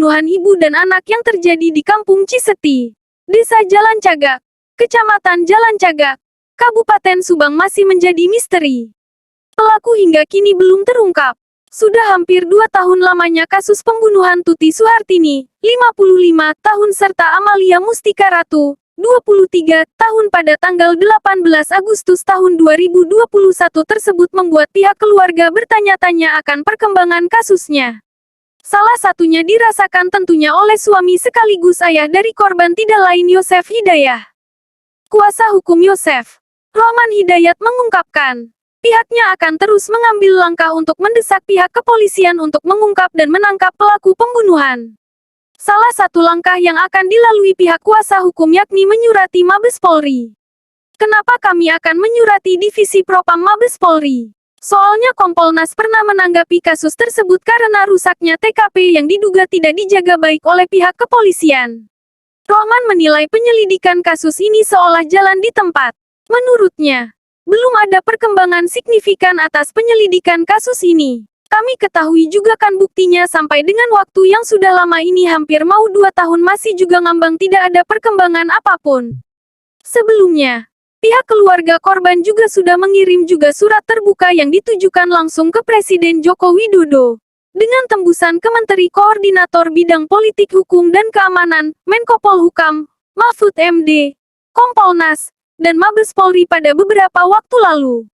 pembunuhan ibu dan anak yang terjadi di Kampung Ciseti, Desa Jalan Cagak, Kecamatan Jalan Cagak, Kabupaten Subang masih menjadi misteri. Pelaku hingga kini belum terungkap. Sudah hampir 2 tahun lamanya kasus pembunuhan Tuti Suhartini, 55 tahun serta Amalia Mustika Ratu, 23 tahun pada tanggal 18 Agustus tahun 2021 tersebut membuat pihak keluarga bertanya-tanya akan perkembangan kasusnya. Salah satunya dirasakan tentunya oleh suami sekaligus ayah dari korban tidak lain Yosef Hidayah. Kuasa hukum Yosef, Roman Hidayat mengungkapkan, pihaknya akan terus mengambil langkah untuk mendesak pihak kepolisian untuk mengungkap dan menangkap pelaku pembunuhan. Salah satu langkah yang akan dilalui pihak kuasa hukum yakni menyurati Mabes Polri. Kenapa kami akan menyurati Divisi Propam Mabes Polri? Soalnya Kompolnas pernah menanggapi kasus tersebut karena rusaknya TKP yang diduga tidak dijaga baik oleh pihak kepolisian. Rohman menilai penyelidikan kasus ini seolah jalan di tempat. Menurutnya, belum ada perkembangan signifikan atas penyelidikan kasus ini. Kami ketahui juga kan buktinya sampai dengan waktu yang sudah lama ini hampir mau 2 tahun masih juga ngambang tidak ada perkembangan apapun. Sebelumnya, pihak keluarga korban juga sudah mengirim juga surat terbuka yang ditujukan langsung ke Presiden Joko Widodo. Dengan tembusan ke Menteri Koordinator Bidang Politik Hukum dan Keamanan, Menko Polhukam, Mahfud MD, Kompolnas, dan Mabes Polri pada beberapa waktu lalu.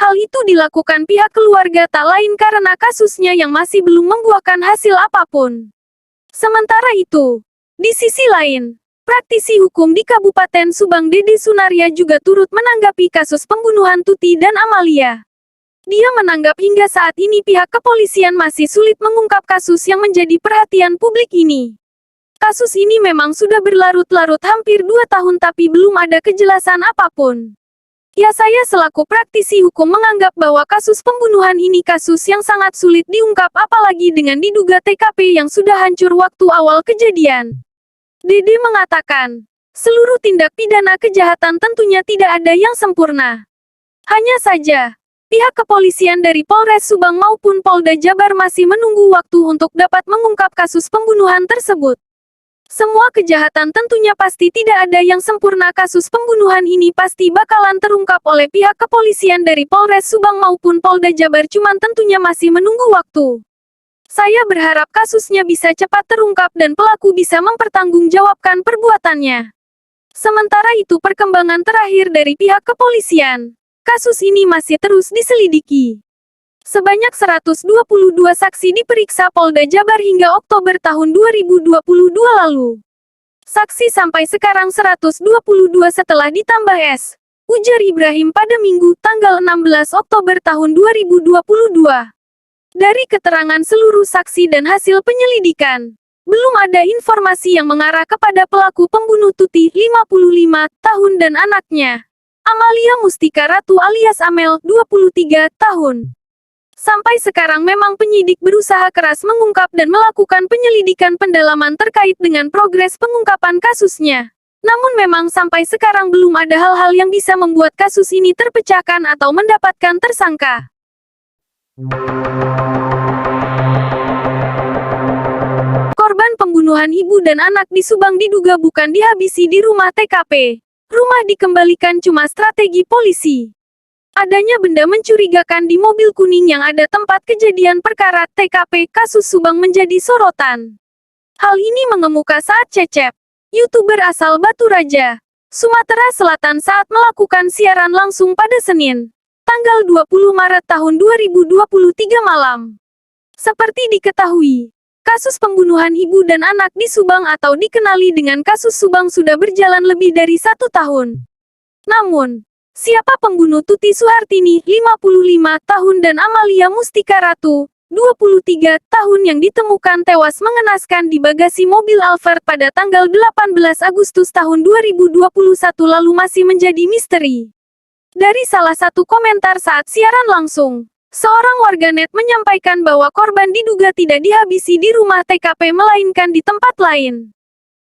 Hal itu dilakukan pihak keluarga tak lain karena kasusnya yang masih belum membuahkan hasil apapun. Sementara itu, di sisi lain, praktisi hukum di Kabupaten Subang Dede Sunaria juga turut menanggapi kasus pembunuhan Tuti dan Amalia. Dia menganggap hingga saat ini pihak kepolisian masih sulit mengungkap kasus yang menjadi perhatian publik ini. Kasus ini memang sudah berlarut-larut hampir 2 tahun tapi belum ada kejelasan apapun. Ya saya selaku praktisi hukum menganggap bahwa kasus pembunuhan ini kasus yang sangat sulit diungkap apalagi dengan diduga TKP yang sudah hancur waktu awal kejadian. Dede mengatakan, seluruh tindak pidana kejahatan tentunya tidak ada yang sempurna. Hanya saja, pihak kepolisian dari Polres Subang maupun Polda Jabar masih menunggu waktu untuk dapat mengungkap kasus pembunuhan tersebut. Semua kejahatan tentunya pasti tidak ada yang sempurna. Kasus pembunuhan ini pasti bakalan terungkap oleh pihak kepolisian dari Polres Subang maupun Polda Jabar cuman tentunya masih menunggu waktu. Saya berharap kasusnya bisa cepat terungkap dan pelaku bisa mempertanggungjawabkan perbuatannya. Sementara itu perkembangan terakhir dari pihak kepolisian, kasus ini masih terus diselidiki. Sebanyak 122 saksi diperiksa Polda Jabar hingga Oktober tahun 2022 lalu. Saksi sampai sekarang 122 setelah ditambah S. Ujar Ibrahim pada Minggu, tanggal 16 Oktober tahun 2022. Dari keterangan seluruh saksi dan hasil penyelidikan, belum ada informasi yang mengarah kepada pelaku pembunuh Tuti, 55 tahun dan anaknya, Amalia Mustika Ratu alias Amel, 23 tahun. Sampai sekarang memang penyidik berusaha keras mengungkap dan melakukan penyelidikan pendalaman terkait dengan progres pengungkapan kasusnya. Namun memang sampai sekarang belum ada hal-hal yang bisa membuat kasus ini terpecahkan atau mendapatkan tersangka. Korban pembunuhan ibu dan anak di Subang diduga bukan dihabisi di rumah TKP. Rumah dikembalikan cuma strategi polisi. Adanya benda mencurigakan di mobil kuning yang ada tempat kejadian perkara TKP kasus Subang menjadi sorotan. Hal ini mengemuka saat Cecep, YouTuber asal Batu Raja, Sumatera Selatan saat melakukan siaran langsung pada Senin, tanggal 20 Maret tahun 2023 malam. Seperti diketahui, kasus pembunuhan ibu dan anak di Subang atau dikenali dengan kasus Subang sudah berjalan lebih dari 1 tahun. Namun, siapa pembunuh Tuti Suhartini, 55 tahun dan Amalia Mustika Ratu, 23 tahun yang ditemukan tewas mengenaskan di bagasi mobil Alphard pada tanggal 18 Agustus tahun 2021 lalu masih menjadi misteri. Dari salah satu komentar saat siaran langsung, seorang warganet menyampaikan bahwa korban diduga tidak dihabisi di rumah TKP melainkan di tempat lain.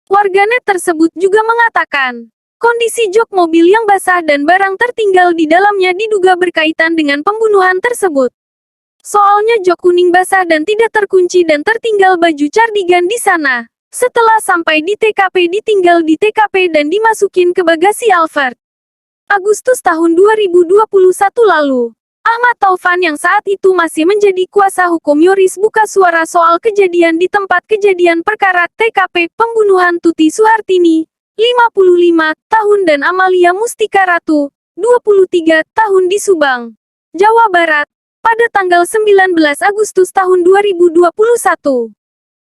Warganet tersebut juga mengatakan, kondisi jok mobil yang basah dan barang tertinggal di dalamnya diduga berkaitan dengan pembunuhan tersebut. Soalnya jok kuning basah dan tidak terkunci dan tertinggal baju cardigan di sana. Setelah sampai di TKP ditinggal di TKP dan dimasukin ke bagasi Alphard. Agustus tahun 2021 lalu. Ahmad Taufan yang saat itu masih menjadi kuasa hukum Yoris buka suara soal kejadian di tempat kejadian perkara TKP pembunuhan Tuti Suhartini, 55 tahun dan Amalia Mustika Ratu, 23 tahun di Subang, Jawa Barat, pada tanggal 19 Agustus tahun 2021.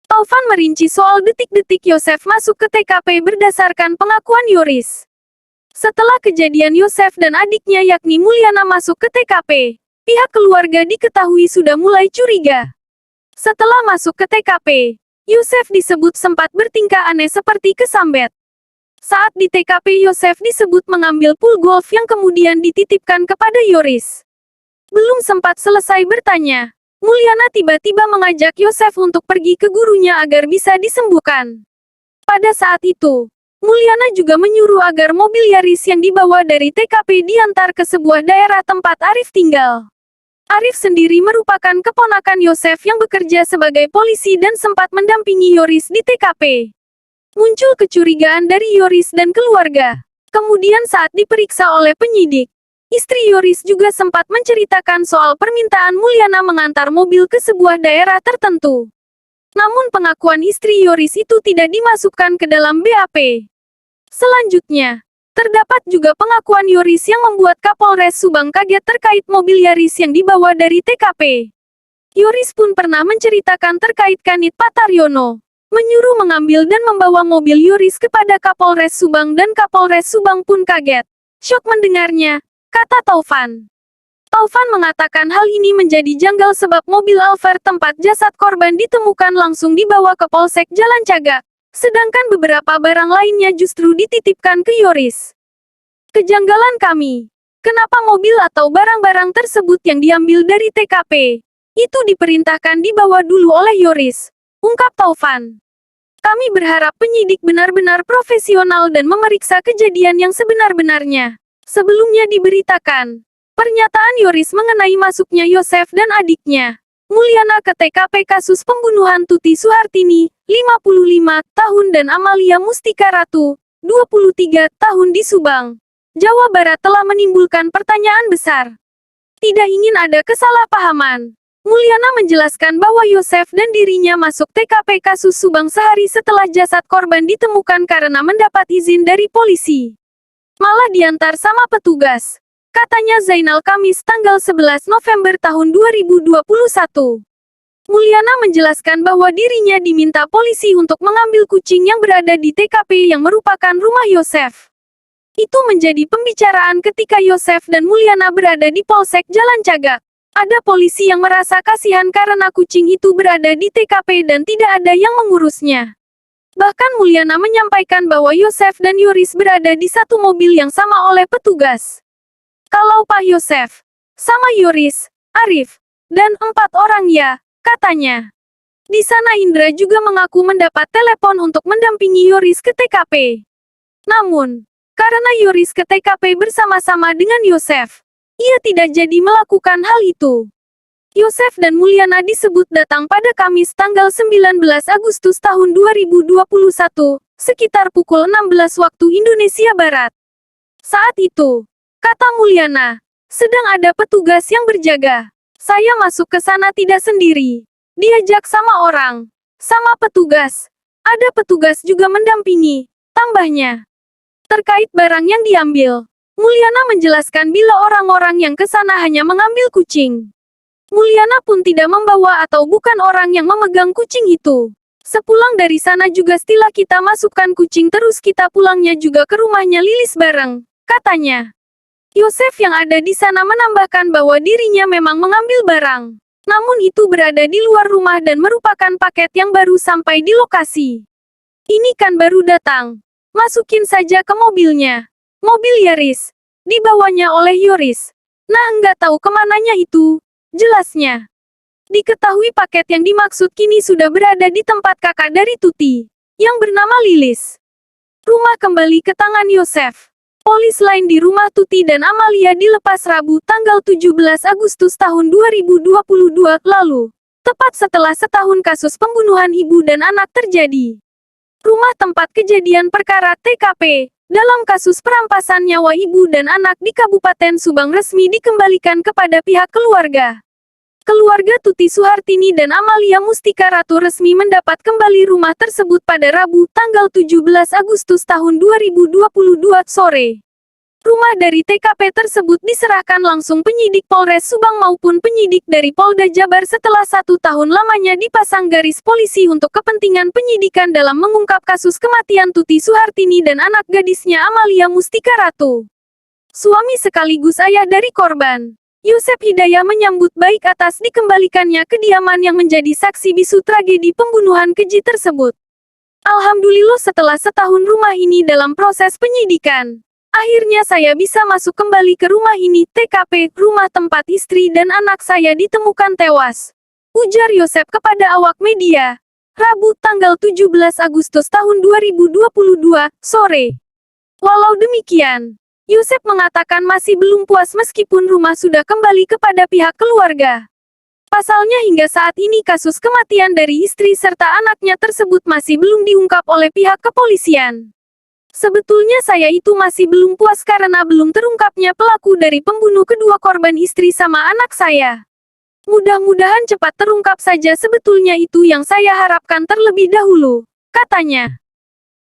Taufan merinci soal detik-detik Yosef masuk ke TKP berdasarkan pengakuan Yoris. Setelah kejadian Yosef dan adiknya yakni Mulyana masuk ke TKP, pihak keluarga diketahui sudah mulai curiga. Setelah masuk ke TKP, Yosef disebut sempat bertingkah aneh seperti kesambet. Saat di TKP Yosef disebut mengambil pool golf yang kemudian dititipkan kepada Yoris. Belum sempat selesai bertanya, Mulyana tiba-tiba mengajak Yosef untuk pergi ke gurunya agar bisa disembuhkan. Pada saat itu, Mulyana juga menyuruh agar mobil Yaris yang dibawa dari TKP diantar ke sebuah daerah tempat Arif tinggal. Arif sendiri merupakan keponakan Yosef yang bekerja sebagai polisi dan sempat mendampingi Yoris di TKP. Muncul kecurigaan dari Yoris dan keluarga. Kemudian saat diperiksa oleh penyidik, istri Yoris juga sempat menceritakan soal permintaan Mulyana mengantar mobil ke sebuah daerah tertentu. Namun pengakuan istri Yoris itu tidak dimasukkan ke dalam BAP. Selanjutnya, terdapat juga pengakuan Yoris yang membuat Kapolres Subang kaget terkait mobil Yaris yang dibawa dari TKP. Yoris pun pernah menceritakan terkait Kanit Pataryono, menyuruh mengambil dan membawa mobil Yoris kepada Kapolres Subang dan Kapolres Subang pun kaget. Syok mendengarnya, kata Taufan. Taufan mengatakan hal ini menjadi janggal sebab mobil Alphard tempat jasad korban ditemukan langsung dibawa ke Polsek Jalan Cagak, sedangkan beberapa barang lainnya justru dititipkan ke Yoris. Kejanggalan kami, kenapa mobil atau barang-barang tersebut yang diambil dari TKP, itu diperintahkan dibawa dulu oleh Yoris, ungkap Taufan. Kami berharap penyidik benar-benar profesional dan memeriksa kejadian yang sebenar-benarnya. Sebelumnya diberitakan, pernyataan Yoris mengenai masuknya Yosef dan adiknya, Mulyana ke TKP kasus pembunuhan Tuti Suhartini, 55 tahun dan Amalia Mustika Ratu, 23 tahun di Subang, Jawa Barat telah menimbulkan pertanyaan besar. Tidak ingin ada kesalahpahaman, Mulyana menjelaskan bahwa Yosef dan dirinya masuk TKP kasus Subang sehari setelah jasad korban ditemukan karena mendapat izin dari polisi. Malah diantar sama petugas. Katanya Zainal Kamis tanggal 11 November tahun 2021. Mulyana menjelaskan bahwa dirinya diminta polisi untuk mengambil kucing yang berada di TKP yang merupakan rumah Yosef. Itu menjadi pembicaraan ketika Yosef dan Mulyana berada di Polsek Jalan Cagak. Ada polisi yang merasa kasihan karena kucing itu berada di TKP dan tidak ada yang mengurusnya. Bahkan Mulyana menyampaikan bahwa Yosef dan Yoris berada di satu mobil yang sama oleh petugas. Kalau Pak Yosef, sama Yoris, Arif, dan 4 orang ya, katanya. Di sana Indra juga mengaku mendapat telepon untuk mendampingi Yoris ke TKP. Namun, karena Yoris ke TKP bersama-sama dengan Yosef, ia tidak jadi melakukan hal itu. Yosef dan Mulyana disebut datang pada Kamis tanggal 19 Agustus tahun 2021, sekitar pukul 16 waktu Indonesia Barat. Saat itu, kata Mulyana, sedang ada petugas yang berjaga. Saya masuk ke sana tidak sendiri. Diajak sama orang. Sama petugas. Ada petugas juga mendampingi, tambahnya. Terkait barang yang diambil, Mulyana menjelaskan bila orang-orang yang ke sana hanya mengambil kucing. Mulyana pun tidak membawa atau bukan orang yang memegang kucing itu. Sepulang dari sana juga setelah kita masukkan kucing terus kita pulangnya juga ke rumahnya Lilis bareng, katanya. Yosef yang ada di sana menambahkan bahwa dirinya memang mengambil barang. Namun itu berada di luar rumah dan merupakan paket yang baru sampai di lokasi. Ini kan baru datang. Masukin saja ke mobilnya. Mobil Yaris. Dibawanya oleh Yoris. Nah nggak tahu kemananya itu. Jelasnya. Diketahui paket yang dimaksud kini sudah berada di tempat kakak dari Tuti. Yang bernama Lilis. Rumah kembali ke tangan Yosef. Polis lain di rumah Tuti dan Amalia dilepas Rabu tanggal 17 Agustus tahun 2022 lalu, tepat setelah setahun kasus pembunuhan ibu dan anak terjadi. Rumah tempat kejadian perkara TKP dalam kasus perampasan nyawa ibu dan anak di Kabupaten Subang resmi dikembalikan kepada pihak keluarga. Keluarga Tuti Suhartini dan Amalia Mustika Ratu resmi mendapat kembali rumah tersebut pada Rabu tanggal 17 Agustus tahun 2022 sore. Rumah dari TKP tersebut diserahkan langsung penyidik Polres Subang maupun penyidik dari Polda Jabar setelah 1 tahun lamanya dipasang garis polisi untuk kepentingan penyidikan dalam mengungkap kasus kematian Tuti Suhartini dan anak gadisnya Amalia Mustika Ratu. Suami sekaligus ayah dari korban, Yosep Hidayah menyambut baik atas dikembalikannya kediaman yang menjadi saksi bisu tragedi pembunuhan keji tersebut. Alhamdulillah setelah setahun rumah ini dalam proses penyidikan, akhirnya saya bisa masuk kembali ke rumah ini. TKP, rumah tempat istri dan anak saya ditemukan tewas, ujar Yosep kepada awak media, Rabu tanggal 17 Agustus tahun 2022, sore. Walau demikian, Yosep mengatakan masih belum puas meskipun rumah sudah kembali kepada pihak keluarga. Pasalnya hingga saat ini kasus kematian dari istri serta anaknya tersebut masih belum diungkap oleh pihak kepolisian. Sebetulnya saya itu masih belum puas karena belum terungkapnya pelaku dari pembunuh kedua korban istri sama anak saya. Mudah-mudahan cepat terungkap saja, sebetulnya itu yang saya harapkan terlebih dahulu, katanya.